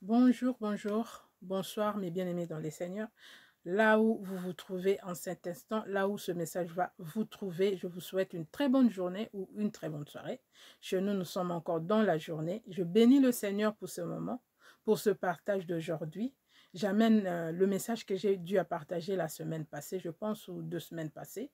Bonjour, bonjour, bonsoir mes bien-aimés dans les Seigneurs. Là où vous vous trouvez en cet instant, là où ce message va vous trouver, je vous souhaite une très bonne journée ou une très bonne soirée. Chez nous, nous sommes encore dans la journée. Je bénis le Seigneur pour ce moment, pour ce partage d'aujourd'hui. J'amène le message que j'ai dû à partager la semaine passée, je pense, ou 2 semaines passées.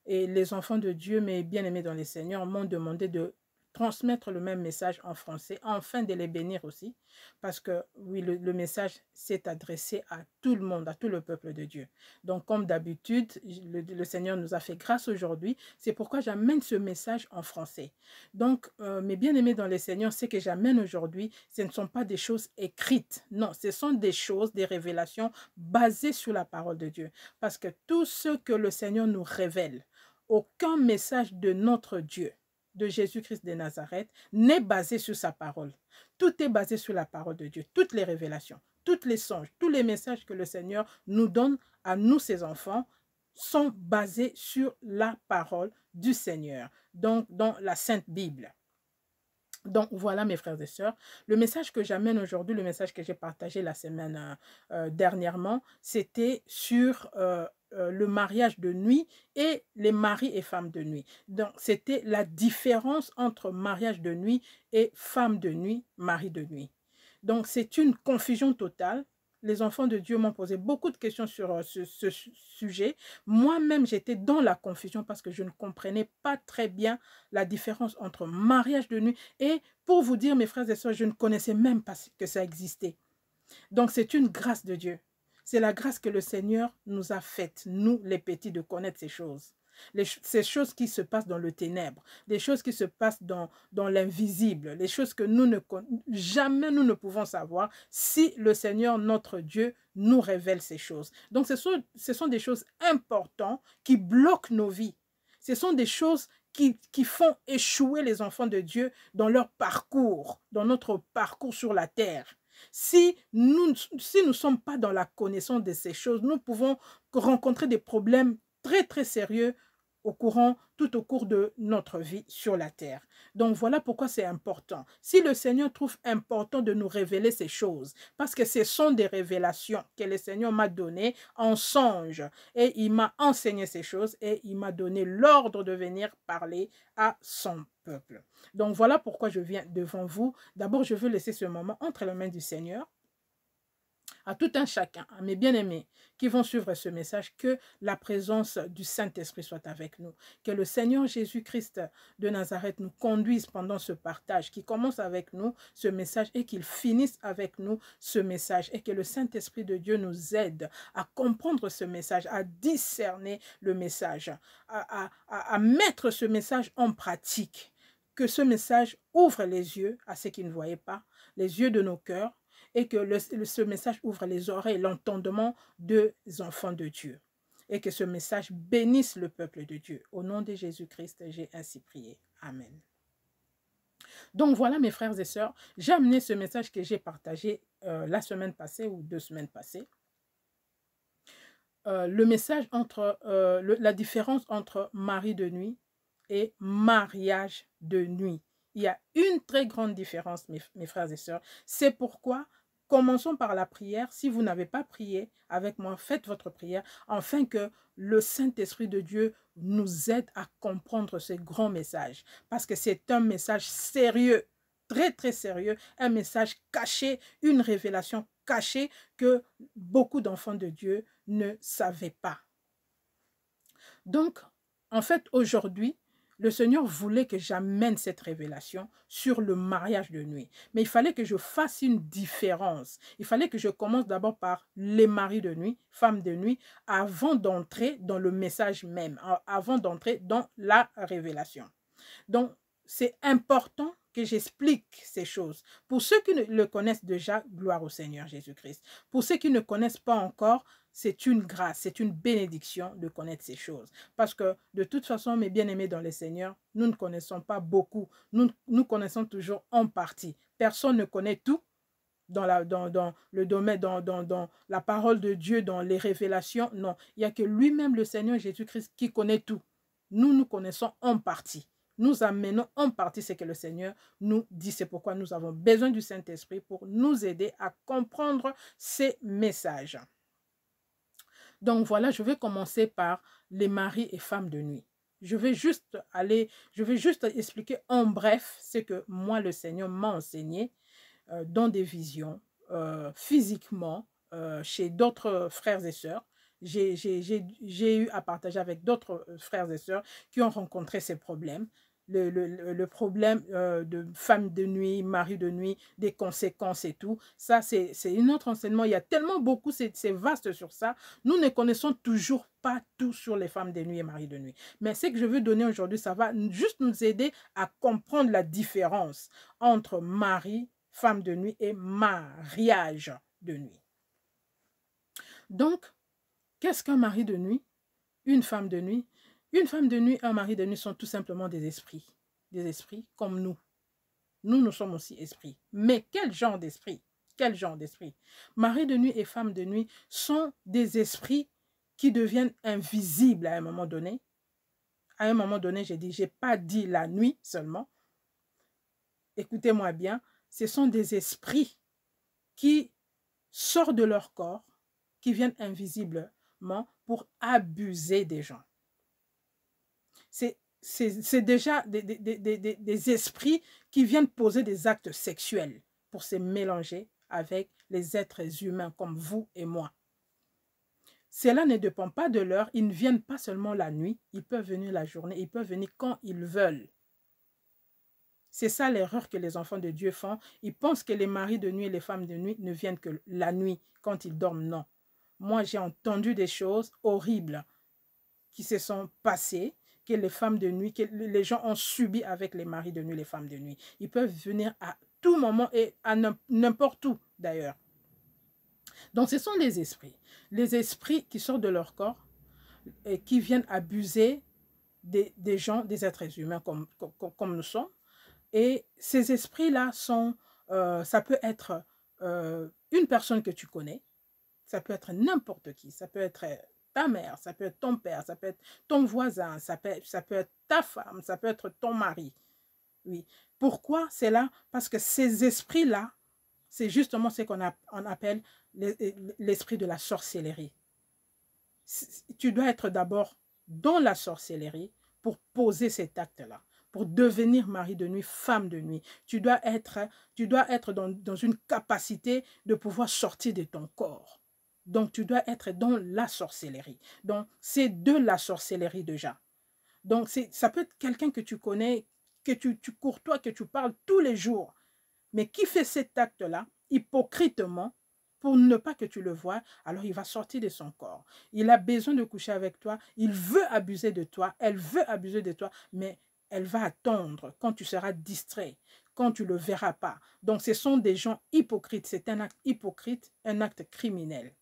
Et les enfants de Dieu, mes bien-aimés dans les Seigneurs, m'ont demandé de transmettre le même message en français, afin de les bénir aussi, parce que oui, le message s'est adressé à tout le monde, à tout le peuple de Dieu. Donc, comme d'habitude, le Seigneur nous a fait grâce aujourd'hui, c'est pourquoi j'amène ce message en français. Donc, mes bien-aimés dans les Seigneurs, ce que j'amène aujourd'hui, ce ne sont pas des choses écrites, non, ce sont des choses, des révélations basées sur la parole de Dieu, parce que tout ce que le Seigneur nous révèle, aucun message de notre Dieu, de Jésus-Christ de Nazareth, n'est basé sur sa parole. Tout est basé sur la parole de Dieu. Toutes les révélations, tous les songes, tous les messages que le Seigneur nous donne à nous, ses enfants, sont basés sur la parole du Seigneur, donc dans la Sainte Bible. Donc voilà mes frères et sœurs, le message que j'amène aujourd'hui, le message que j'ai partagé la semaine dernièrement, c'était sur le mariage de nuit et les maris et femmes de nuit. Donc c'était la différence entre mariage de nuit et femme de nuit, mari de nuit. Donc c'est une confusion totale. Les enfants de Dieu m'ont posé beaucoup de questions sur ce sujet. Moi-même, j'étais dans la confusion parce que je ne comprenais pas très bien la différence entre mariage de nuit et, pour vous dire, mes frères et sœurs, je ne connaissais même pas que ça existait. Donc, c'est une grâce de Dieu. C'est la grâce que le Seigneur nous a faite, nous les petits, de connaître ces choses. Ces choses qui se passent dans le ténèbre, les choses qui se passent dans l'invisible, les choses que jamais nous ne pouvons savoir si le Seigneur, notre Dieu, nous révèle ces choses. Donc, ce sont des choses importantes qui bloquent nos vies. Ce sont des choses qui font échouer les enfants de Dieu dans leur parcours, dans notre parcours sur la terre. Si nous ne sommes pas dans la connaissance de ces choses, nous pouvons rencontrer des problèmes très, très sérieux tout au cours de notre vie sur la terre. Donc voilà pourquoi c'est important. Si le Seigneur trouve important de nous révéler ces choses, parce que ce sont des révélations que le Seigneur m'a données en songe, et il m'a enseigné ces choses, et il m'a donné l'ordre de venir parler à son peuple. Donc voilà pourquoi je viens devant vous. D'abord, je veux laisser ce moment entre les mains du Seigneur, à tout un chacun, à mes bien-aimés qui vont suivre ce message, que la présence du Saint-Esprit soit avec nous. Que le Seigneur Jésus-Christ de Nazareth nous conduise pendant ce partage, qui commence avec nous ce message et qu'il finisse avec nous ce message. Et que le Saint-Esprit de Dieu nous aide à comprendre ce message, à discerner le message, à mettre ce message en pratique. Que ce message ouvre les yeux à ceux qui ne voyaient pas, les yeux de nos cœurs, et que ce message ouvre les oreilles, l'entendement des enfants de Dieu. Et que ce message bénisse le peuple de Dieu. Au nom de Jésus-Christ, j'ai ainsi prié. Amen. Donc voilà mes frères et sœurs, j'ai amené ce message que j'ai partagé la semaine passée ou 2 semaines passées. Le message entre la différence entre mari de nuit et mariage de nuit. Il y a une très grande différence, mes frères et sœurs. C'est pourquoi, commençons par la prière. Si vous n'avez pas prié avec moi, faites votre prière, afin que le Saint-Esprit de Dieu nous aide à comprendre ce grand message. Parce que c'est un message sérieux, très très sérieux, un message caché, une révélation cachée que beaucoup d'enfants de Dieu ne savaient pas. Donc, en fait, aujourd'hui, le Seigneur voulait que j'amène cette révélation sur le mariage de nuit. Mais il fallait que je fasse une différence. Il fallait que je commence d'abord par les maris de nuit, femmes de nuit, avant d'entrer dans le message même, avant d'entrer dans la révélation. Donc, c'est important que j'explique ces choses. Pour ceux qui le connaissent déjà, gloire au Seigneur Jésus-Christ. Pour ceux qui ne connaissent pas encore, c'est une grâce, c'est une bénédiction de connaître ces choses. Parce que de toute façon, mes bien-aimés dans le Seigneur, nous ne connaissons pas beaucoup. Nous connaissons toujours en partie. Personne ne connaît tout dans le domaine, dans la parole de Dieu, dans les révélations. Non, il n'y a que lui-même, le Seigneur Jésus-Christ, qui connaît tout. Nous connaissons en partie. nous amenons en partie ce que le Seigneur nous dit. C'est pourquoi nous avons besoin du Saint-Esprit pour nous aider à comprendre ces messages. Donc voilà, je vais commencer par les maris et femmes de nuit. Je vais juste expliquer en bref ce que moi, le Seigneur m'a enseigné dans des visions, physiquement, chez d'autres frères et sœurs. J'ai eu à partager avec d'autres frères et sœurs qui ont rencontré ces problèmes. Le problème de femme de nuit, mari de nuit, des conséquences et tout. Ça, c'est un autre enseignement. Il y a tellement beaucoup, c'est vaste sur ça. Nous ne connaissons toujours pas tout sur les femmes de nuit et mari de nuit. Mais ce que je veux donner aujourd'hui, ça va juste nous aider à comprendre la différence entre mari, femme de nuit et mariage de nuit. Donc, qu'est-ce qu'un mari de nuit? Une femme de nuit? Une femme de nuit et un mari de nuit sont tout simplement des esprits comme nous. Nous sommes aussi esprits. Mais quel genre d'esprit? Quel genre d'esprit? Mari de nuit et femme de nuit sont des esprits qui deviennent invisibles à un moment donné. À un moment donné, j'ai pas dit la nuit seulement. Écoutez-moi bien, ce sont des esprits qui sortent de leur corps, qui viennent invisiblement pour abuser des gens. C'est déjà des esprits qui viennent poser des actes sexuels pour se mélanger avec les êtres humains comme vous et moi. Cela ne dépend pas de l'heure, ils ne viennent pas seulement la nuit, ils peuvent venir la journée, ils peuvent venir quand ils veulent. C'est ça l'erreur que les enfants de Dieu font. Ils pensent que les maris de nuit et les femmes de nuit ne viennent que la nuit quand ils dorment. Non. Moi, j'ai entendu des choses horribles qui se sont passées, que les femmes de nuit, que les gens ont subi avec les maris de nuit, les femmes de nuit. Ils peuvent venir à tout moment et à n'importe où d'ailleurs. Donc ce sont les esprits qui sortent de leur corps et qui viennent abuser des gens, des êtres humains comme nous sommes. Et ces esprits-là sont, ça peut être une personne que tu connais, ça peut être n'importe qui, ça peut être ta mère, ça peut être ton père, ça peut être ton voisin, ça peut être ta femme, ça peut être ton mari. Oui. Pourquoi c'est là? Parce que ces esprits-là, c'est justement ce qu'on appelle l'esprit de la sorcellerie. Tu dois être d'abord dans la sorcellerie pour poser cet acte-là. Pour devenir mari de nuit, femme de nuit, tu dois être dans une capacité de pouvoir sortir de ton corps. Donc, tu dois être dans la sorcellerie. Donc, c'est de la sorcellerie déjà. Donc, ça peut être quelqu'un que tu connais, que tu courtoies, que tu parles tous les jours, mais qui fait cet acte-là, hypocritement, pour ne pas que tu le vois, alors il va sortir de son corps. Il a besoin de coucher avec toi, il veut abuser de toi, elle veut abuser de toi, mais elle va attendre quand tu seras distrait, quand tu ne le verras pas. Donc, ce sont des gens hypocrites. C'est un acte hypocrite, un acte criminel.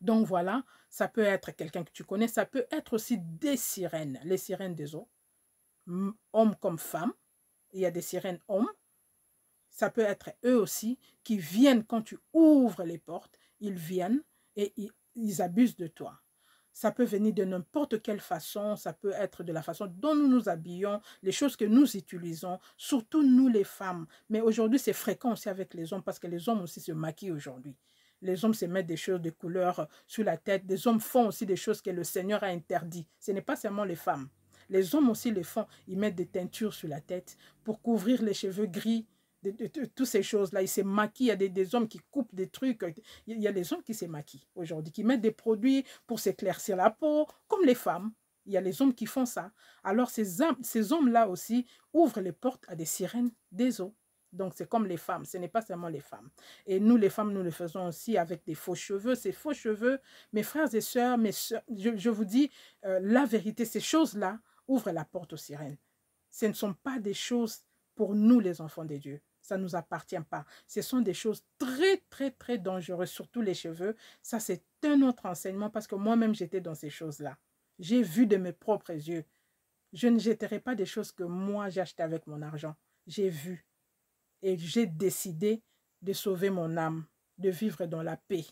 Donc, voilà, ça peut être quelqu'un que tu connais. Ça peut être aussi des sirènes, les sirènes des eaux, hommes comme femmes. Il y a des sirènes hommes. Ça peut être eux aussi qui viennent quand tu ouvres les portes. Ils viennent et ils abusent de toi. Ça peut venir de n'importe quelle façon, ça peut être de la façon dont nous nous habillons, les choses que nous utilisons, surtout nous les femmes. Mais aujourd'hui, c'est fréquent aussi avec les hommes parce que les hommes aussi se maquillent aujourd'hui. Les hommes se mettent des choses de couleur sur la tête. Les hommes font aussi des choses que le Seigneur a interdit. Ce n'est pas seulement les femmes. Les hommes aussi le font. Ils mettent des teintures sur la tête pour couvrir les cheveux gris. De toutes ces choses-là, ils se maquillent. Il y a des hommes qui coupent des trucs. Il y a des hommes qui se maquillent aujourd'hui, qui mettent des produits pour s'éclaircir la peau, comme les femmes. Il y a les hommes qui font ça. Alors, ces hommes-là aussi ouvrent les portes à des sirènes des eaux. Donc, c'est comme les femmes. Ce n'est pas seulement les femmes. Et nous, les femmes, nous le faisons aussi avec des faux cheveux. Ces faux cheveux, mes frères et sœurs, je vous dis, la vérité, ces choses-là ouvrent la porte aux sirènes. Ce ne sont pas des choses pour nous, les enfants de Dieu. Ça ne nous appartient pas. Ce sont des choses très, très, très dangereuses, surtout les cheveux. Ça, c'est un autre enseignement parce que moi-même, j'étais dans ces choses-là. J'ai vu de mes propres yeux. Je ne jetterai pas des choses que moi, j'ai achetées avec mon argent. J'ai vu. Et j'ai décidé de sauver mon âme, de vivre dans la paix,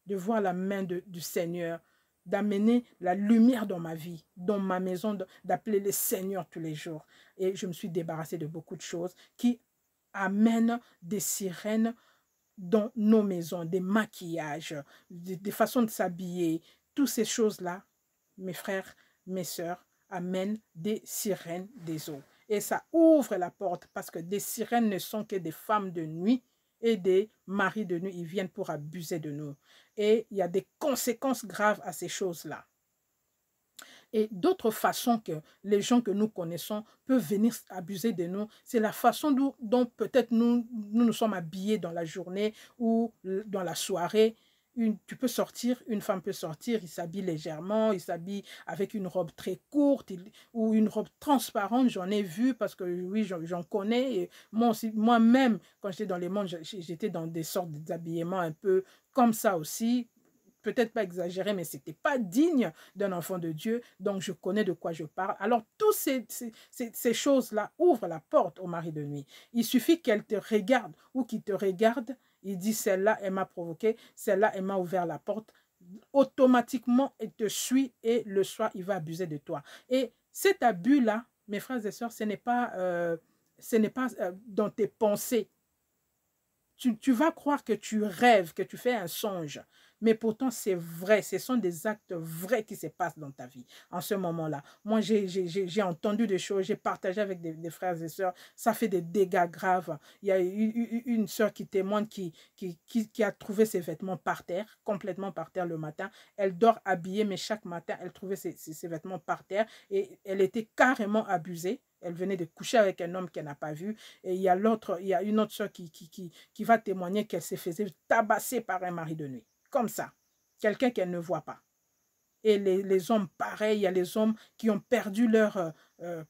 de voir la main du Seigneur, d'amener la lumière dans ma vie, dans ma maison, d'appeler le Seigneur tous les jours. Et je me suis débarrassée de beaucoup de choses qui amènent des sirènes dans nos maisons, des maquillages, des façons de s'habiller. Toutes ces choses-là, mes frères, mes sœurs, amènent des sirènes des eaux. Et ça ouvre la porte parce que des sirènes ne sont que des femmes de nuit et des maris de nuit. Ils viennent pour abuser de nous. Et il y a des conséquences graves à ces choses-là. Et d'autres façons que les gens que nous connaissons peuvent venir abuser de nous, c'est la façon dont peut-être nous sommes habillés dans la journée ou dans la soirée. Tu peux sortir, une femme peut sortir, il s'habille légèrement, il s'habille avec une robe très courte ou une robe transparente, j'en ai vu parce que oui, j'en connais. Et moi-même, quand j'étais dans les mondes, j'étais dans des sortes d'habillements un peu comme ça aussi. Peut-être pas exagéré, mais ce n'était pas digne d'un enfant de Dieu. Donc, je connais de quoi je parle. Alors, toutes ces choses-là ouvrent la porte au mari de nuit. Il suffit qu'elle te regarde ou qu'il te regarde. Il dit, celle-là, elle m'a provoqué. Celle-là, elle m'a ouvert la porte. Automatiquement, elle te suit et le soir, il va abuser de toi. Et cet abus-là, mes frères et sœurs, ce n'est pas dans tes pensées. Tu vas croire que tu rêves, que tu fais un songe. Mais pourtant, c'est vrai. Ce sont des actes vrais qui se passent dans ta vie en ce moment-là. Moi, j'ai entendu des choses, j'ai partagé avec des frères et sœurs. Ça fait des dégâts graves. Il y a une sœur qui témoigne qui a trouvé ses vêtements par terre, complètement par terre le matin. Elle dort habillée, mais chaque matin, elle trouvait ses vêtements par terre et elle était carrément abusée. Elle venait de coucher avec un homme qu'elle n'a pas vu. Et il y a une autre sœur qui va témoigner qu'elle s'est fait tabasser par un mari de nuit. Comme ça. Quelqu'un qu'elle ne voit pas. Et les hommes, pareil, il y a les hommes qui ont perdu leur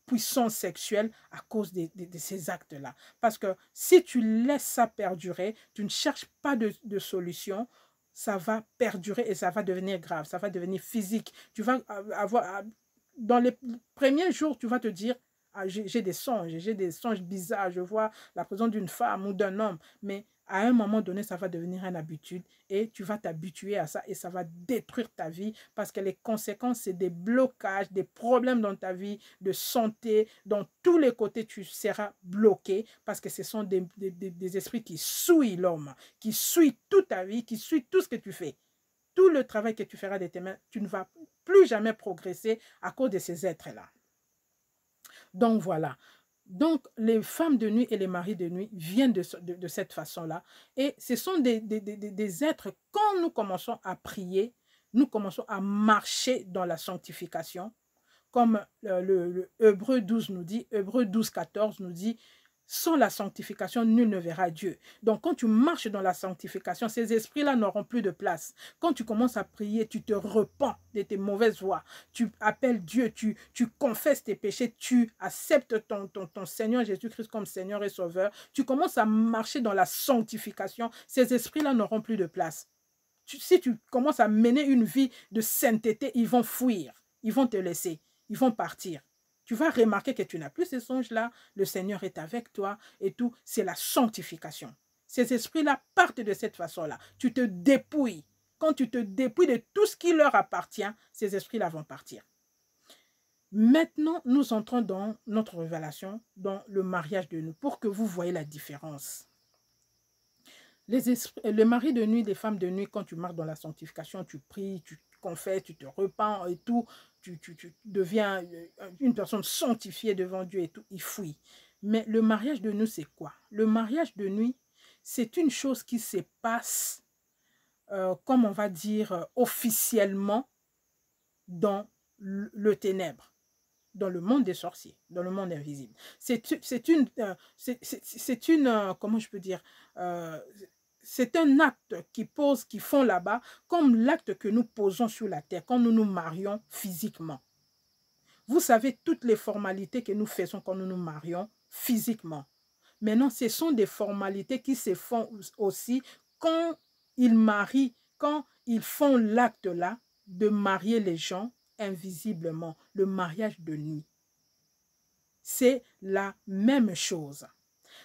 puissance sexuelle à cause de ces actes-là. Parce que si tu laisses ça perdurer, tu ne cherches pas de solution, ça va perdurer et ça va devenir grave, ça va devenir physique. Tu vas avoir, dans les premiers jours, tu vas te dire, ah, j'ai des songes bizarres, je vois la présence d'une femme ou d'un homme, mais à un moment donné, ça va devenir une habitude et tu vas t'habituer à ça et ça va détruire ta vie parce que les conséquences, c'est des blocages, des problèmes dans ta vie, de santé, dans tous les côtés, tu seras bloqué parce que ce sont des esprits qui souillent l'homme, qui souillent toute ta vie, qui souillent tout ce que tu fais. Tout le travail que tu feras de tes mains, tu ne vas plus jamais progresser à cause de ces êtres-là. Donc voilà. Donc les femmes de nuit et les maris de nuit viennent de cette façon-là. Et ce sont des êtres, quand nous commençons à prier, nous commençons à marcher dans la sanctification. Comme le Hébreu 12 nous dit, Hébreu 12, 14 nous dit, sans la sanctification, nul ne verra Dieu. Donc, quand tu marches dans la sanctification, ces esprits-là n'auront plus de place. Quand tu commences à prier, tu te repens de tes mauvaises voies. Tu appelles Dieu, tu confesses tes péchés, tu acceptes ton Seigneur Jésus-Christ comme Seigneur et Sauveur. Tu commences à marcher dans la sanctification. Ces esprits-là n'auront plus de place. Si tu commences à mener une vie de sainteté, ils vont fuir. Ils vont te laisser. Ils vont partir. Tu vas remarquer que tu n'as plus ces songes-là, le Seigneur est avec toi et tout, c'est la sanctification. Ces esprits-là partent de cette façon-là. Tu te dépouilles. Quand tu te dépouilles de tout ce qui leur appartient, ces esprits-là vont partir. Maintenant, nous entrons dans notre révélation, dans le mariage de nous, pour que vous voyez la différence. Le mari de nuit, les femmes de nuit, quand tu marches dans la sanctification, tu pries, tu confesses, tu te repens et tout, tu deviens une personne sanctifiée devant Dieu et tout, il fuit. Mais le mariage de nuit, c'est quoi? Le mariage de nuit, c'est une chose qui se passe, comme on va dire, officiellement dans le ténèbre, dans le monde des sorciers, dans le monde invisible. C'est une, comment je peux dire, c'est un acte qu'ils font là-bas, comme l'acte que nous posons sur la terre, quand nous nous marions physiquement. Vous savez, toutes les formalités que nous faisons quand nous nous marions physiquement. Maintenant, ce sont des formalités qui se font aussi quand ils marient, quand ils font l'acte-là de marier les gens invisiblement, le mariage de nuit. C'est la même chose.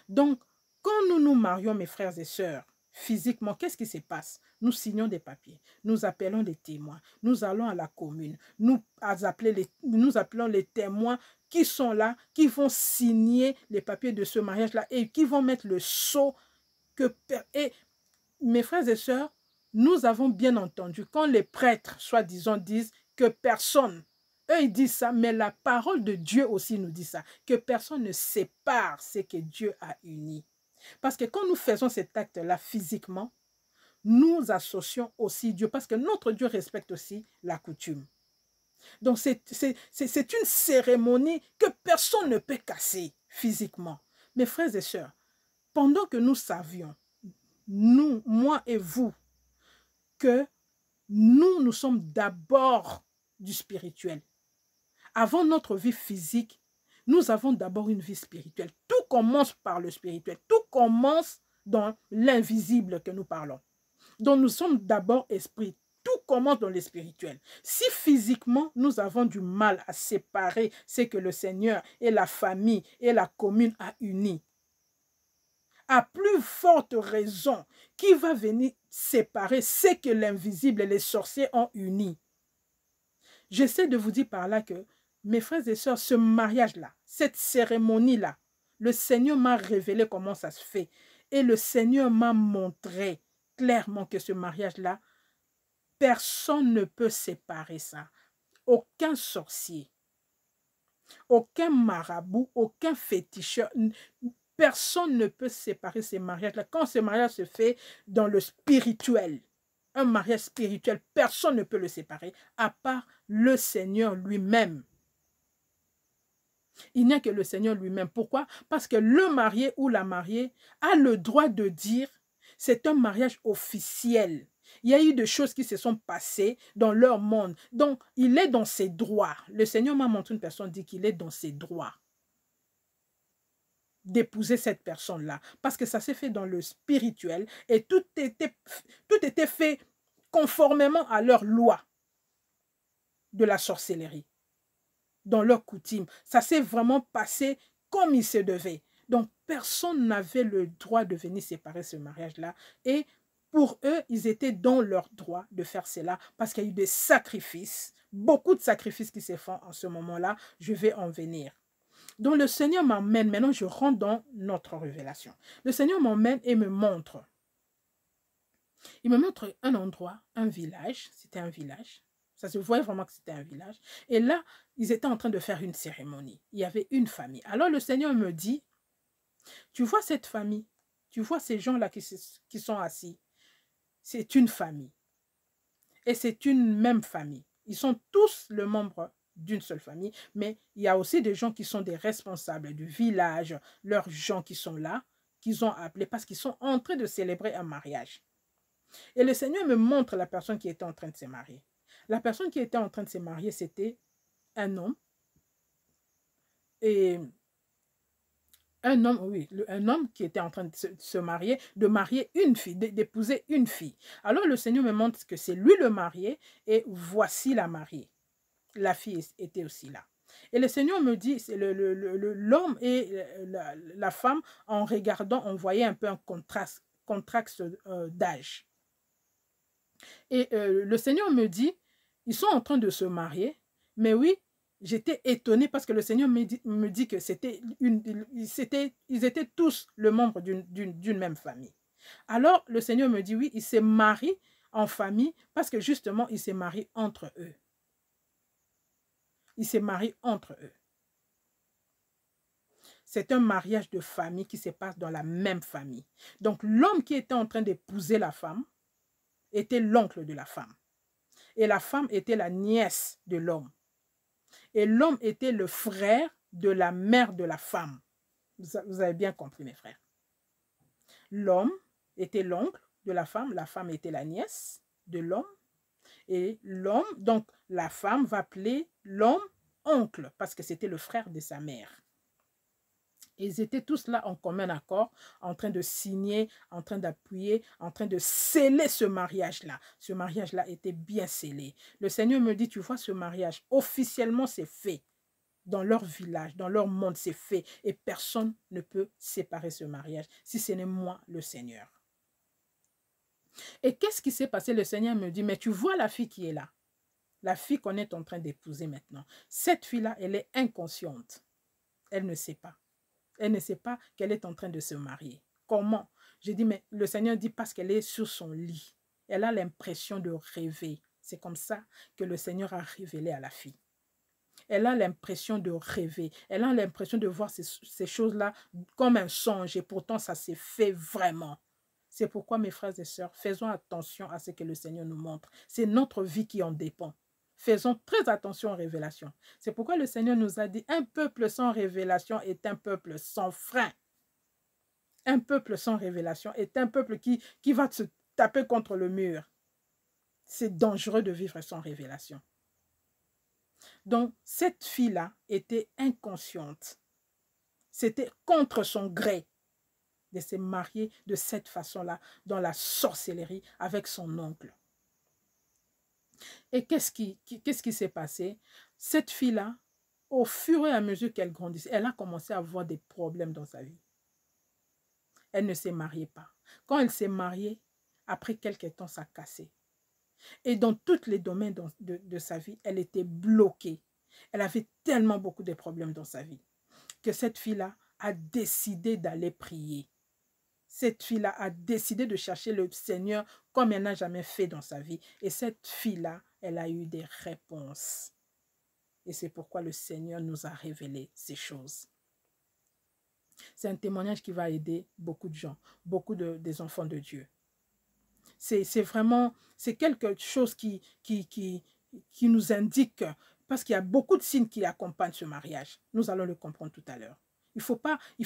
Donc, quand nous nous marions, mes frères et sœurs, physiquement, qu'est-ce qui se passe? Nous signons des papiers, nous appelons les témoins, nous allons à la commune, nous appelons les témoins qui sont là, qui vont signer les papiers de ce mariage-là et qui vont mettre le sceau et mes frères et sœurs, nous avons bien entendu, quand les prêtres, soi-disant, disent que personne, eux ils disent ça, mais la parole de Dieu aussi nous dit ça, que personne ne sépare ce que Dieu a uni. Parce que quand nous faisons cet acte-là physiquement, nous associons aussi Dieu, parce que notre Dieu respecte aussi la coutume. Donc c'est une cérémonie que personne ne peut casser physiquement. Mes frères et sœurs, pendant que nous savions, nous, moi et vous, que nous sommes d'abord du spirituel. Avant notre vie physique, nous avons d'abord une vie spirituelle. Tout commence par le spirituel. Tout commence dans l'invisible que nous parlons. Donc nous sommes d'abord esprit. Tout commence dans le spirituel. Si physiquement, nous avons du mal à séparer ce que le Seigneur et la famille et la commune a uni, à plus forte raison, qui va venir séparer ce que l'invisible et les sorciers ont uni. J'essaie de vous dire par là que, mes frères et sœurs, ce mariage-là, cette cérémonie-là, le Seigneur m'a révélé comment ça se fait. Et le Seigneur m'a montré clairement que ce mariage-là, personne ne peut séparer ça. Aucun sorcier, aucun marabout, aucun féticheur, personne ne peut séparer ces mariages-là. Quand ce mariage se fait dans le spirituel, un mariage spirituel, personne ne peut le séparer, à part le Seigneur lui-même. Il n'y a que le Seigneur lui-même. Pourquoi? Parce que le marié ou la mariée a le droit de dire c'est un mariage officiel. Il y a eu des choses qui se sont passées dans leur monde. Donc, il est dans ses droits. Le Seigneur m'a montré une personne dit qu'il est dans ses droits d'épouser cette personne-là. Parce que ça s'est fait dans le spirituel et tout était fait conformément à leur loi de la sorcellerie, dans leur coutume. Ça s'est vraiment passé comme il se devait. Donc, personne n'avait le droit de venir séparer ce mariage-là. Et pour eux, ils étaient dans leur droit de faire cela parce qu'il y a eu des sacrifices, beaucoup de sacrifices qui se font en ce moment-là. Je vais en venir. Donc, le Seigneur m'emmène. Maintenant, je rentre dans notre révélation. Le Seigneur m'emmène et me montre. Il me montre un endroit, un village. C'était un village. Ça se voyait vraiment que c'était un village. Et là, ils étaient en train de faire une cérémonie. Il y avait une famille. Alors, le Seigneur me dit, tu vois cette famille? Tu vois ces gens-là qui sont assis? C'est une famille. Et c'est une même famille. Ils sont tous le membre d'une seule famille, mais il y a aussi des gens qui sont des responsables du village, leurs gens qui sont là, qu'ils ont appelés parce qu'ils sont en train de célébrer un mariage. Et le Seigneur me montre la personne qui était en train de se marier. La personne qui était en train de se marier, c'était un homme. Et un homme, oui, un homme qui était en train de se marier, de marier une fille, d'épouser une fille. Alors le Seigneur me montre que c'est lui le marié et voici la mariée. La fille était aussi là. Et le Seigneur me dit, l'homme et la femme, en regardant, on voyait un peu un contraste d'âge. Et le Seigneur me dit, ils sont en train de se marier, mais oui, j'étais étonnée parce que le Seigneur me dit que ils étaient tous le membre d'une même famille. Alors, le Seigneur me dit, oui, ils se marient en famille parce que justement, ils se marient entre eux. Ils se marient entre eux. C'est un mariage de famille qui se passe dans la même famille. Donc, l'homme qui était en train d'épouser la femme était l'oncle de la femme. Et la femme était la nièce de l'homme. Et l'homme était le frère de la mère de la femme. Vous avez bien compris, mes frères. L'homme était l'oncle de la femme était la nièce de l'homme. Et l'homme, donc la femme va appeler l'homme oncle parce que c'était le frère de sa mère. Ils étaient tous là en commun accord, en train de signer, en train d'appuyer, en train de sceller ce mariage-là. Ce mariage-là était bien scellé. Le Seigneur me dit, tu vois, ce mariage, officiellement, c'est fait. Dans leur village, dans leur monde, c'est fait. Et personne ne peut séparer ce mariage, si ce n'est moi, le Seigneur. Et qu'est-ce qui s'est passé? Le Seigneur me dit, mais tu vois la fille qui est là, la fille qu'on est en train d'épouser maintenant. Cette fille-là, elle est inconsciente. Elle ne sait pas. Elle ne sait pas qu'elle est en train de se marier. Comment? J'ai dit, mais le Seigneur dit parce qu'elle est sur son lit. Elle a l'impression de rêver. C'est comme ça que le Seigneur a révélé à la fille. Elle a l'impression de rêver. Elle a l'impression de voir ces choses-là comme un songe. Et pourtant, ça s'est fait vraiment. C'est pourquoi, mes frères et sœurs, faisons attention à ce que le Seigneur nous montre. C'est notre vie qui en dépend. Faisons très attention aux révélations. C'est pourquoi le Seigneur nous a dit, un peuple sans révélation est un peuple sans frein. Un peuple sans révélation est un peuple qui va se taper contre le mur. C'est dangereux de vivre sans révélation. Donc, cette fille-là était inconsciente. C'était contre son gré de se marier de cette façon-là, dans la sorcellerie, avec son oncle. Et qu'est-ce qui s'est passé? Cette fille-là, au fur et à mesure qu'elle grandissait, elle a commencé à avoir des problèmes dans sa vie. Elle ne s'est mariée pas. Quand elle s'est mariée, après quelques temps, ça a cassé. Et dans tous les domaines de sa vie, elle était bloquée. Elle avait tellement beaucoup de problèmes dans sa vie que cette fille-là a décidé d'aller prier. Cette fille-là a décidé de chercher le Seigneur comme elle n'a jamais fait dans sa vie. Et cette fille-là, elle a eu des réponses. Et c'est pourquoi le Seigneur nous a révélé ces choses. C'est un témoignage qui va aider beaucoup de gens, beaucoup des enfants de Dieu. C'est vraiment, c'est quelque chose qui nous indique, parce qu'il y a beaucoup de signes qui accompagnent ce mariage. Nous allons le comprendre tout à l'heure. Il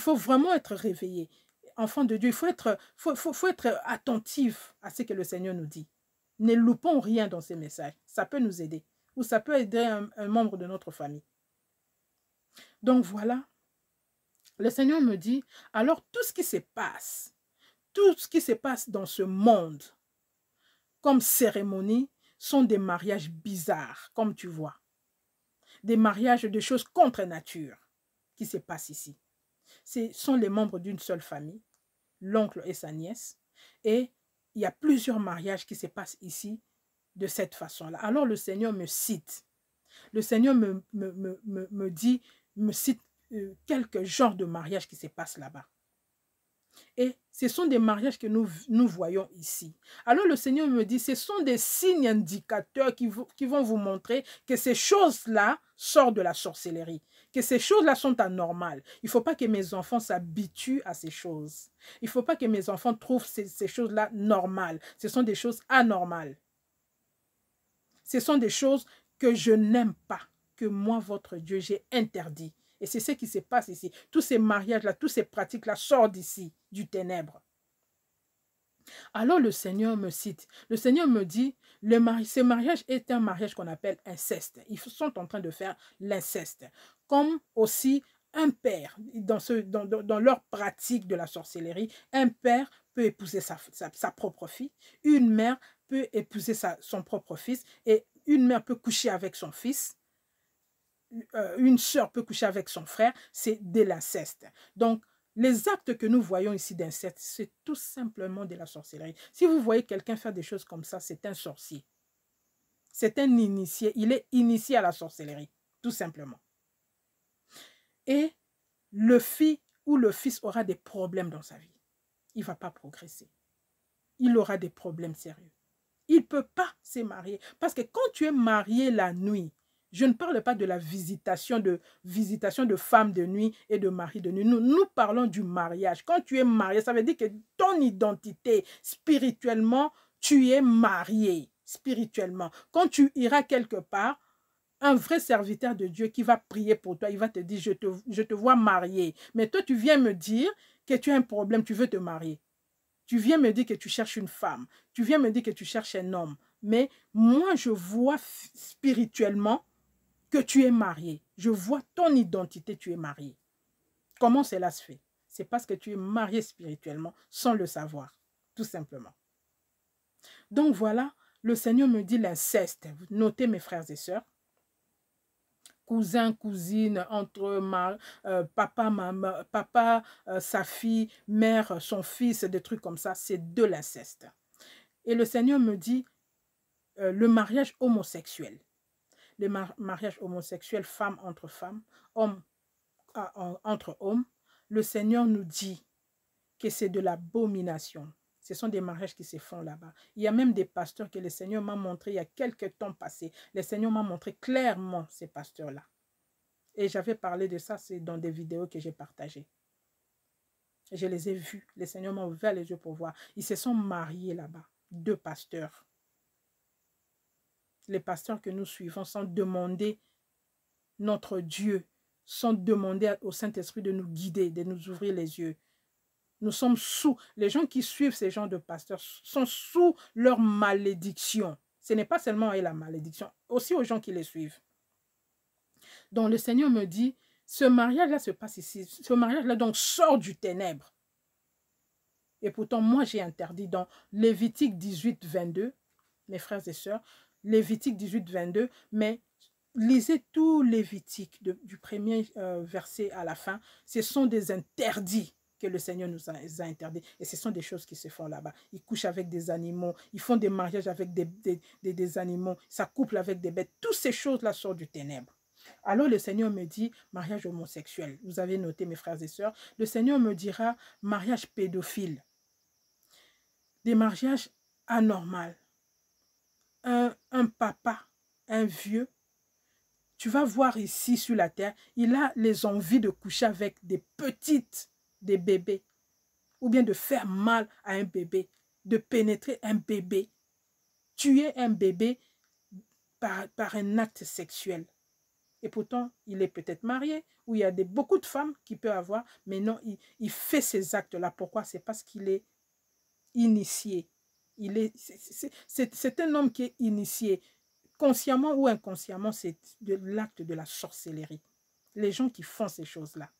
faut vraiment être réveillé. Enfant de Dieu, il faut être attentif à ce que le Seigneur nous dit. Ne loupons rien dans ces messages. Ça peut nous aider. Ou ça peut aider un membre de notre famille. Donc voilà. Le Seigneur me dit, alors tout ce qui se passe dans ce monde, comme cérémonie, sont des mariages bizarres, comme tu vois. Des mariages de choses contre nature qui se passent ici. Ce sont les membres d'une seule famille, l'oncle et sa nièce, et il y a plusieurs mariages qui se passent ici de cette façon-là. Alors le Seigneur me cite. Le Seigneur me cite quelques genres de mariages qui se passent là-bas. Et ce sont des mariages que nous voyons ici. Alors le Seigneur me dit, ce sont des signes indicateurs qui vont vous montrer que ces choses-là sortent de la sorcellerie, que ces choses-là sont anormales. Il ne faut pas que mes enfants s'habituent à ces choses. Il ne faut pas que mes enfants trouvent ces choses-là normales. Ce sont des choses anormales. Ce sont des choses que je n'aime pas, que moi, votre Dieu, j'ai interdit. Et c'est ce qui se passe ici. Tous ces mariages-là, toutes ces pratiques-là sortent d'ici, du ténèbre. Alors le Seigneur me cite. Le Seigneur me dit, ce mariage est un mariage qu'on appelle inceste. Ils sont en train de faire l'inceste. Comme aussi un père, dans leur pratique de la sorcellerie, un père peut épouser sa propre fille. Une mère peut épouser son propre fils. Et une mère peut coucher avec son fils. Une sœur peut coucher avec son frère, c'est de l'inceste. Donc, les actes que nous voyons ici d'inceste, c'est tout simplement de la sorcellerie. Si vous voyez quelqu'un faire des choses comme ça, c'est un sorcier. C'est un initié. Il est initié à la sorcellerie, tout simplement. Et le fils ou le fils aura des problèmes dans sa vie. Il ne va pas progresser. Il aura des problèmes sérieux. Il ne peut pas se marier. Parce que quand tu es marié la nuit, je ne parle pas de la visitation de femmes de nuit et de maris de nuit. Nous parlons du mariage. Quand tu es marié, ça veut dire que ton identité, spirituellement, tu es marié. Spirituellement. Quand tu iras quelque part, un vrai serviteur de Dieu qui va prier pour toi, il va te dire, je te vois marié. Mais toi, tu viens me dire que tu as un problème, tu veux te marier. Tu viens me dire que tu cherches une femme. Tu viens me dire que tu cherches un homme. Mais moi, je vois spirituellement que tu es marié. Je vois ton identité, tu es marié. Comment cela se fait? C'est parce que tu es marié spirituellement sans le savoir, tout simplement. Donc voilà, le Seigneur me dit l'inceste. Notez mes frères et sœurs. Cousin, cousine, entre papa, sa fille, mère, son fils, des trucs comme ça, c'est de l'inceste. Et le Seigneur me dit, le mariage homosexuel. Le mariage homosexuel, femme entre femmes, homme entre hommes, le Seigneur nous dit que c'est de l'abomination. Ce sont des mariages qui se font là-bas. Il y a même des pasteurs que le Seigneur m'a montré il y a quelques temps passés. Le Seigneur m'a montré clairement ces pasteurs-là. Et j'avais parlé de ça, c'est dans des vidéos que j'ai partagées. Je les ai vus. Le Seigneur m'a ouvert les yeux pour voir. Ils se sont mariés là-bas. 2 pasteurs. Les pasteurs que nous suivons sans demander notre Dieu, sans demander au Saint-Esprit de nous guider, de nous ouvrir les yeux. Nous sommes sous, les gens qui suivent ces gens de pasteurs sont sous leur malédiction. Ce n'est pas seulement la malédiction, aussi aux gens qui les suivent. Donc le Seigneur me dit, ce mariage-là se passe ici. Ce mariage-là donc sort du ténèbre. Et pourtant, moi j'ai interdit dans Lévitique 18, 22, mes frères et sœurs, Lévitique 18, 22, mais lisez tout Lévitique du premier verset à la fin. Ce sont des interdits que le Seigneur nous a interdits. Et ce sont des choses qui se font là-bas. Ils couchent avec des animaux, ils font des mariages avec des animaux, ça couple avec des bêtes. Toutes ces choses-là sortent du ténèbre. Alors le Seigneur me dit, mariage homosexuel. Vous avez noté, mes frères et sœurs. Le Seigneur me dira, mariage pédophile. Des mariages anormaux. Un papa, un vieux, tu vas voir ici sur la terre, il a les envies de coucher avec des petites, des bébés, ou bien de faire mal à un bébé, de pénétrer un bébé, tuer un bébé par un acte sexuel. Et pourtant, il est peut-être marié, ou il y a beaucoup de femmes qui peuvent avoir, mais non, il fait ces actes-là. Pourquoi? C'est parce qu'il est initié. C'est un homme qui est initié. Consciemment ou inconsciemment, c'est de l'acte de la sorcellerie. Les gens qui font ces choses-là,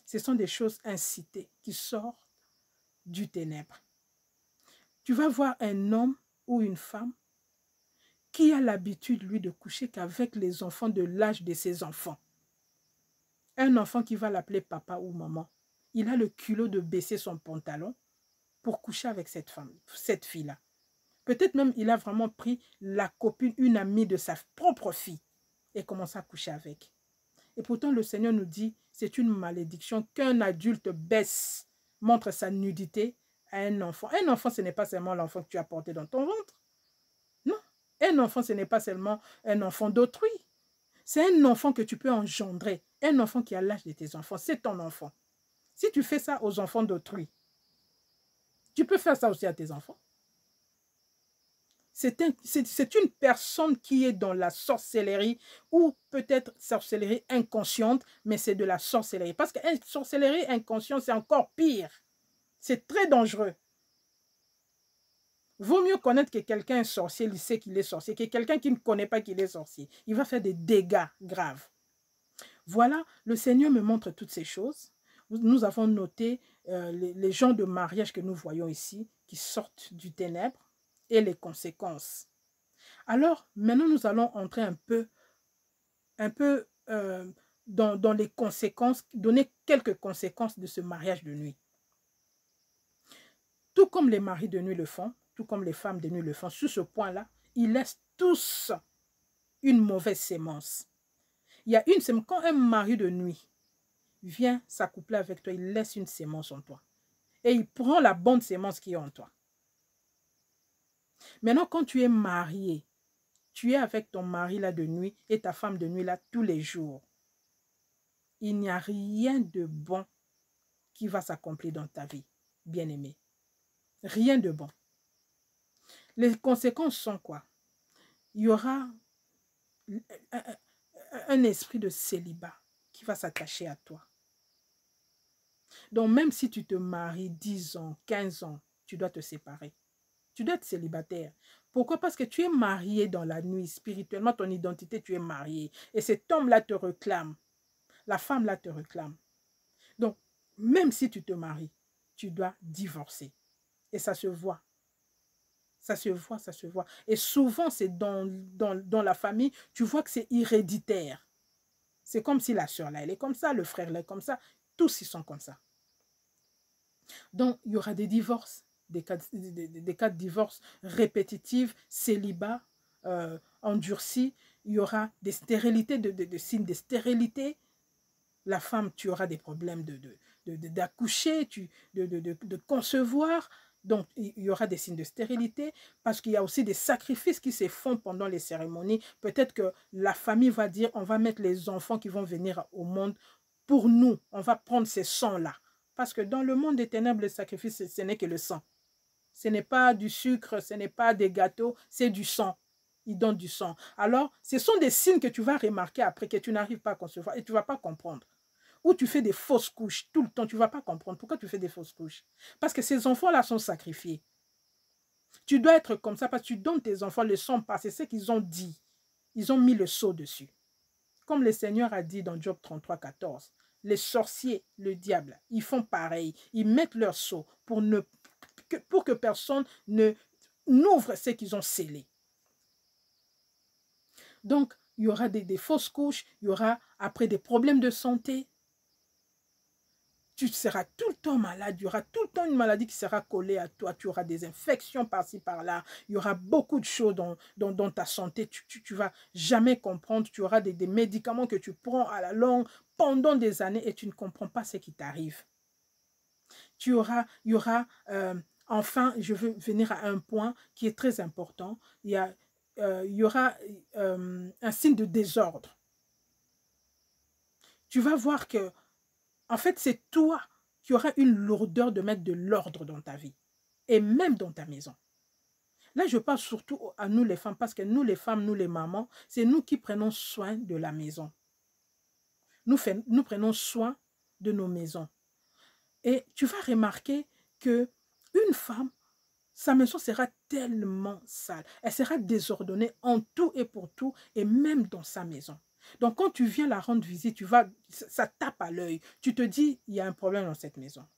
ce sont des choses incitées qui sortent du ténèbre. Tu vas voir un homme ou une femme qui a l'habitude, lui, de coucher qu'avec les enfants de l'âge de ses enfants. Un enfant qui va l'appeler papa ou maman, il a le culot de baisser son pantalon pour coucher avec cette femme, cette fille-là. Peut-être même il a vraiment pris la copine, une amie de sa propre fille et commencé à coucher avec. Et pourtant le Seigneur nous dit, c'est une malédiction qu'un adulte baisse, montre sa nudité à un enfant. Un enfant, ce n'est pas seulement l'enfant que tu as porté dans ton ventre. Non, un enfant, ce n'est pas seulement un enfant d'autrui. C'est un enfant que tu peux engendrer. Un enfant qui a l'âge de tes enfants, c'est ton enfant. Si tu fais ça aux enfants d'autrui, tu peux faire ça aussi à tes enfants. C'est une personne qui est dans la sorcellerie ou peut-être sorcellerie inconsciente, mais c'est de la sorcellerie. Parce que sorcellerie inconsciente, c'est encore pire. C'est très dangereux. Vaut mieux connaître que quelqu'un est sorcier, il sait qu'il est sorcier, que quelqu'un qui ne connaît pas qu'il est sorcier. Il va faire des dégâts graves. Voilà, le Seigneur me montre toutes ces choses. Nous avons noté les gens de mariage que nous voyons ici, qui sortent du ténèbre, et les conséquences. Alors, maintenant, nous allons entrer un peu dans les conséquences, donner quelques conséquences de ce mariage de nuit. Tout comme les maris de nuit le font, tout comme les femmes de nuit le font, sur ce point-là, ils laissent tous une mauvaise sémence. Il y a une sémence, quand un mari de nuit vient s'accoupler avec toi, il laisse une sémence en toi. Et il prend la bonne sémence qui est en toi. Maintenant, quand tu es marié, tu es avec ton mari là de nuit et ta femme de nuit là tous les jours. Il n'y a rien de bon qui va s'accomplir dans ta vie, bien-aimé. Rien de bon. Les conséquences sont quoi? Il y aura un esprit de célibat qui va s'attacher à toi. Donc même si tu te maries 10 ans, 15 ans, tu dois te séparer. Tu dois être célibataire. Pourquoi? Parce que tu es marié dans la nuit. Spirituellement, ton identité, tu es marié. Et cet homme-là te réclame. La femme-là te réclame. Donc, même si tu te maries, tu dois divorcer. Et ça se voit. Ça se voit, ça se voit. Et souvent, c'est dans la famille, tu vois que c'est héréditaire. C'est comme si la soeur là, elle est comme ça, le frère là est comme ça. Tous, ils sont comme ça. Donc, il y aura des divorces. des cas de divorce répétitifs, célibat, endurci. Il y aura des stérilités, des signes de stérilité. La femme, tu auras des problèmes d'accoucher, de concevoir. Donc, il y aura des signes de stérilité parce qu'il y a aussi des sacrifices qui se font pendant les cérémonies. Peut-être que la famille va dire, on va mettre les enfants qui vont venir au monde pour nous. On va prendre ces sangs-là. Parce que dans le monde des ténèbres, le sacrifice, ce n'est que le sang. Ce n'est pas du sucre, ce n'est pas des gâteaux, c'est du sang. Ils donnent du sang. Alors, ce sont des signes que tu vas remarquer après, que tu n'arrives pas à concevoir et tu ne vas pas comprendre. Ou tu fais des fausses couches tout le temps, tu ne vas pas comprendre pourquoi tu fais des fausses couches. Parce que ces enfants-là sont sacrifiés. Tu dois être comme ça parce que tu donnes tes enfants le sang parce que c'est ce qu'ils ont dit. Ils ont mis le sceau dessus. Comme le Seigneur a dit dans Job 33, 14, les sorciers, le diable, ils font pareil. Ils mettent leur sceau pour que personne n'ouvre ce qu'ils ont scellé. Donc, il y aura des fausses couches, il y aura après des problèmes de santé. Tu seras tout le temps malade, il y aura tout le temps une maladie qui sera collée à toi, tu auras des infections par-ci, par-là, il y aura beaucoup de choses dans ta santé, tu ne vas jamais comprendre, tu auras des médicaments que tu prends à la longue pendant des années et tu ne comprends pas ce qui t'arrive. Il y aura, enfin, je veux venir à un point qui est très important, il y aura un signe de désordre. Tu vas voir que en fait, c'est toi qui auras une lourdeur de mettre de l'ordre dans ta vie et même dans ta maison. Là, je parle surtout à nous les femmes parce que nous les femmes, nous les mamans, c'est nous qui prenons soin de la maison. Nous prenons soin de nos maisons. Et tu vas remarquer qu'une femme, sa maison sera tellement sale. Elle sera désordonnée en tout et pour tout et même dans sa maison. Donc, quand tu viens la rendre visite, ça tape à l'œil. Tu te dis, il y a un problème dans cette maison.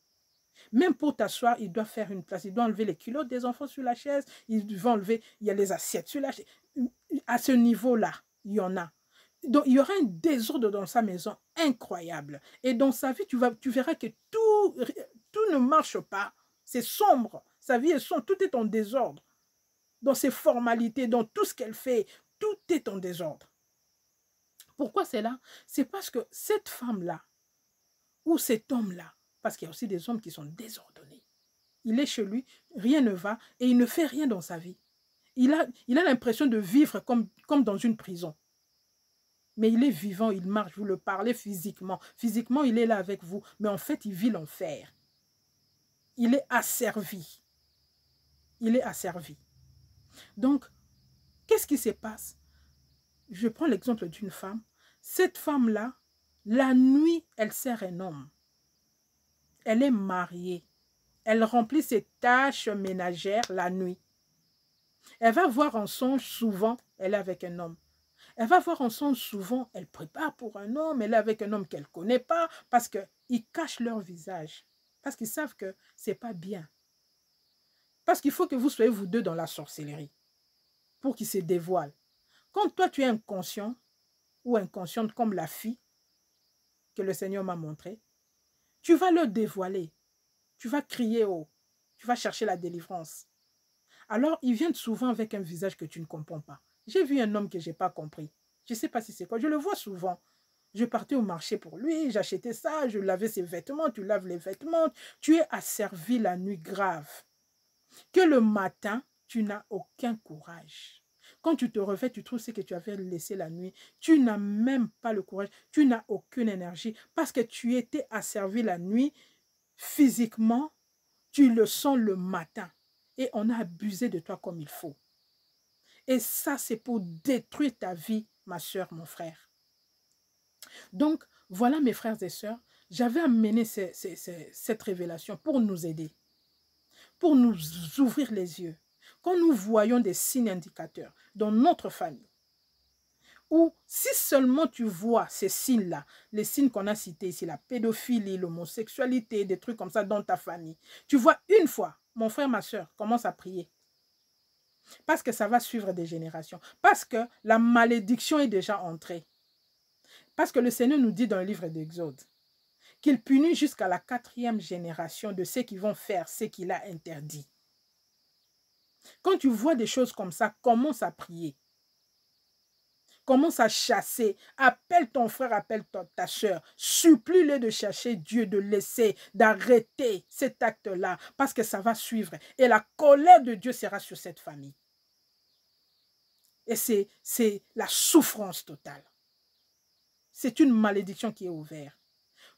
Même pour t'asseoir, il doit faire une place. Il doit enlever les culottes des enfants sur la chaise. Il y a les assiettes sur la chaise. À ce niveau-là, il y en a. Donc, il y aura un désordre dans sa maison incroyable. Et dans sa vie, tu verras que tout ne marche pas. C'est sombre. Sa vie est sombre. Tout est en désordre. Dans ses formalités, dans tout ce qu'elle fait, tout est en désordre. Pourquoi c'est là? C'est parce que cette femme-là, ou cet homme-là, parce qu'il y a aussi des hommes qui sont désordonnés, il est chez lui, rien ne va, et il ne fait rien dans sa vie. Il a l'impression de vivre comme dans une prison. Mais il est vivant, il marche, vous le parlez physiquement. Physiquement, il est là avec vous, mais en fait, il vit l'enfer. Il est asservi. Il est asservi. Donc, qu'est-ce qui se passe? Je prends l'exemple d'une femme. Cette femme-là, la nuit, elle sert un homme. Elle est mariée. Elle remplit ses tâches ménagères la nuit. Elle va voir en songe souvent, elle est avec un homme. Elle va voir en songe souvent, elle prépare pour un homme, elle est avec un homme qu'elle ne connaît pas, parce qu'ils cachent leur visage. Parce qu'ils savent que ce n'est pas bien. Parce qu'il faut que vous soyez vous deux dans la sorcellerie, pour qu'ils se dévoilent. Quand toi tu es inconscient, ou inconsciente comme la fille que le Seigneur m'a montrée, tu vas leur dévoiler. Tu vas crier haut. Tu vas chercher la délivrance. Alors, ils viennent souvent avec un visage que tu ne comprends pas. J'ai vu un homme que je n'ai pas compris. Je ne sais pas si c'est quoi. Je le vois souvent. Je partais au marché pour lui, j'achetais ça, je lavais ses vêtements, tu laves les vêtements. Tu es asservi la nuit grave. Que le matin, tu n'as aucun courage. Quand tu te réveilles, tu trouves ce que tu avais laissé la nuit. Tu n'as même pas le courage. Tu n'as aucune énergie parce que tu étais asservi la nuit. Physiquement, tu le sens le matin. Et on a abusé de toi comme il faut. Et ça, c'est pour détruire ta vie, ma soeur, mon frère. Donc, voilà mes frères et sœurs. J'avais amené cette révélation pour nous aider. Pour nous ouvrir les yeux. Quand nous voyons des signes indicateurs dans notre famille, ou si seulement tu vois ces signes-là, les signes qu'on a cités ici, la pédophilie, l'homosexualité, des trucs comme ça dans ta famille, tu vois une fois, mon frère, ma soeur, commence à prier. Parce que ça va suivre des générations. Parce que la malédiction est déjà entrée. Parce que le Seigneur nous dit dans le livre d'Exode qu'il punit jusqu'à la 4e génération de ceux qui vont faire ce qu'il a interdit. Quand tu vois des choses comme ça, commence à prier. Commence à chasser. Appelle ton frère, appelle ta soeur. Supplie-le de chercher Dieu, de laisser, d'arrêter cet acte-là, parce que ça va suivre. Et la colère de Dieu sera sur cette famille. Et c'est la souffrance totale. C'est une malédiction qui est ouverte.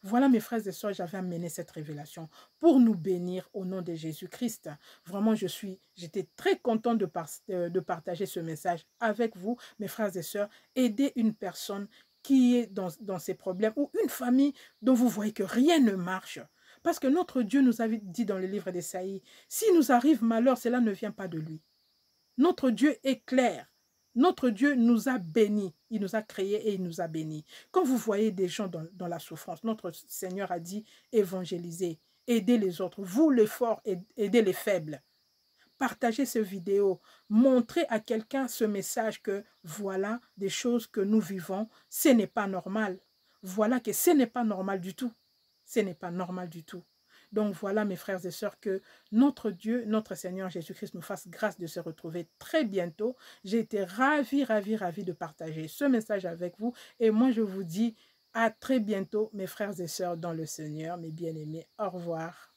Voilà, mes frères et sœurs, j'avais amené cette révélation pour nous bénir au nom de Jésus-Christ. Vraiment, j'étais très content de partager ce message avec vous, mes frères et sœurs. Aider une personne qui est dans ses problèmes ou une famille dont vous voyez que rien ne marche. Parce que notre Dieu nous avait dit dans le livre d'Ésaïe, si nous arrive malheur, cela ne vient pas de lui. Notre Dieu est clair. Notre Dieu nous a bénis. Il nous a créés et il nous a bénis. Quand vous voyez des gens dans la souffrance, notre Seigneur a dit évangéliser, aider les autres. Vous, les forts, aidez les faibles. Partagez cette vidéo. Montrez à quelqu'un ce message que voilà des choses que nous vivons. Ce n'est pas normal. Voilà que ce n'est pas normal du tout. Ce n'est pas normal du tout. Donc voilà, mes frères et sœurs, que notre Dieu, notre Seigneur Jésus-Christ nous fasse grâce de se retrouver très bientôt. J'ai été ravie de partager ce message avec vous. Et moi, je vous dis à très bientôt, mes frères et sœurs dans le Seigneur, mes bien-aimés. Au revoir.